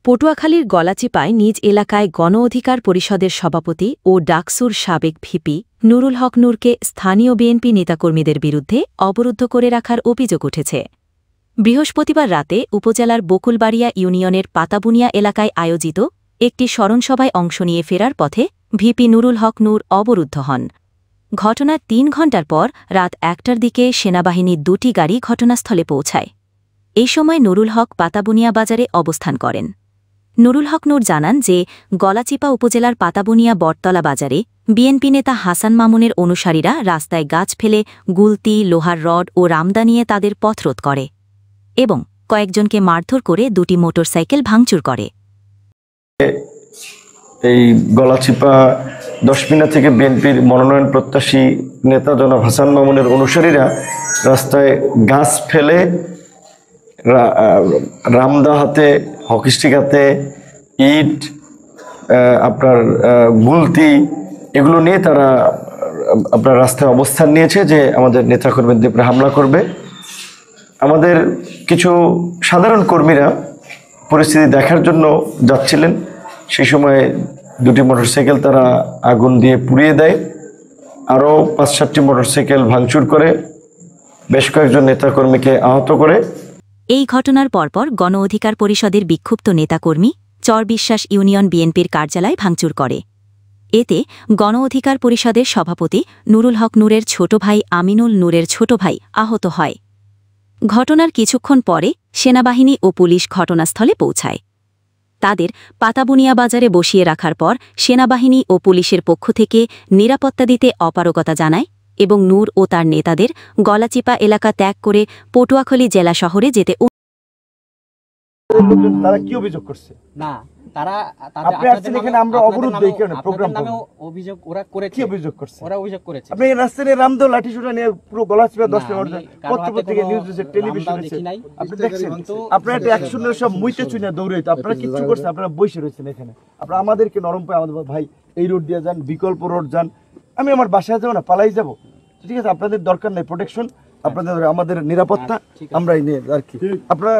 পটুয়াখালীর গলাচিপায় নিজ এলাকায় গণ অধিকার পরিষদের সভাপতি ও ডাকসুর সাবেক ভিপি নুরুল হক নূরকে স্থানীয় বিএনপি নেতাকর্মীদের বিরুদ্ধে অবরুদ্ধ করে রাখার অভিযোগ উঠেছে। বৃহস্পতিবার রাতে উপজেলার বকুলবাড়িয়া ইউনিয়নের পাতাবুনিয়া এলাকায় আয়োজিত একটি স্মরণসভায় অংশ নিয়ে ফেরার পথে ভিপি নুরুল হক নূর অবরুদ্ধ হন। ঘটনার ৩ ঘণ্টার পর রাত ১টার দিকে সেনাবাহিনীর ২টি গাড়ি ঘটনাস্থলে পৌঁছায়। এই সময় নুরুল হক পাতাবুনিয়া বাজারে অবস্থান করেন। নুরুল হক নূর জানান যে গলাচিপা উপজেলার পাতাবুনিয়া বটতলা বাজারে বিএনপি নেতা হাসান মামুনের অনুসারীরা রাস্তায় গাছ ফেলে গুলতি, লোহার রড ও রামদা নিয়ে তাদের পথরোধ করে এবং কয়েকজনকে মারধর করে ২টি মোটরসাইকেল ভাঙচুর করে। এই গলাচিপা ১০ মিনা থেকে বিএনপির মনোনয়ন প্রত্যাশী নেতা জনাব হাসান মামুনের অনুসারীরা রাস্তায় গাছ ফেলে রামদা হাতে, হকিস্টিক হাতে, ইট, আপনার গুলতি এগুলো নিয়ে তারা আপনার রাস্তায় অবস্থান নিয়েছে যে আমাদের নেতাকর্মীদের উপরে হামলা করবে। আমাদের কিছু সাধারণ কর্মীরা পরিস্থিতি দেখার জন্য যাচ্ছিলেন। সেই সময় ২টি মোটরসাইকেল তারা আগুন দিয়ে পুড়িয়ে দেয়, আরও ৫-৭টি মোটরসাইকেল ভাঙচুর করে, বেশ কয়েকজন নেতাকর্মীকে আহত করে। এই ঘটনার পরপর গণ অধিকার পরিষদের বিক্ষুব্ধ নেতাকর্মী চরবিশ্বাস ইউনিয়ন বিএনপির কার্যালয় ভাঙচুর করে। এতে গণ অধিকার পরিষদের সভাপতি নুরুল হক নূরের ছোট ভাই আমিনুল নূরের ছোট ভাই আহত হয়। ঘটনার কিছুক্ষণ পরে সেনাবাহিনী ও পুলিশ ঘটনাস্থলে পৌঁছায়। তাদের পাতাবুনিয়া বাজারে বসিয়ে রাখার পর সেনাবাহিনী ও পুলিশের পক্ষ থেকে নিরাপত্তা দিতে অপারগতা জানায় এবং নূর ও তার নেতাদের গলাচিপা এলাকা ত্যাগ করে পটুয়াখালী জেলা শহরে যেতে। তারা কি অভিযোগ করছে? না, তারা আপনি আসছেন এখানে, আমরা অবরুদ্ধ এই কারণে প্রোগ্রাম নামে অভিযোগ ওরা করেছে। কি অভিযোগ করছে? ওরা অভিযোগ করেছে আপনি রাস্তায় রামদো লাঠি সোটা নিয়ে পুরো গলাচিপা 10 মিনিট পত্রপত্রিকা নিউজ দিয়েছে, টেলিভিশনে আপনি দেখছেন। আপনারা একটা অ্যাকশনের সব মুইতে চুইনা দৌড়াইতো, আপনারা কিছু করছেন? আপনারা বসে রয়েছেন এখানে। আপনারা আমাদেরকে নরম পায়, আমাদের ভাই এই রোড দিয়ে যান, বিকল্প রোড যান। আমি আমার বাসায় যাবো না, পালাই যাবো, ঠিক আছে? আপনাদের দরকার নেই প্রোটেকশন, আপনাদের আমাদের নিরাপত্তা আমরাই নিয়ে আর কি। আপনারা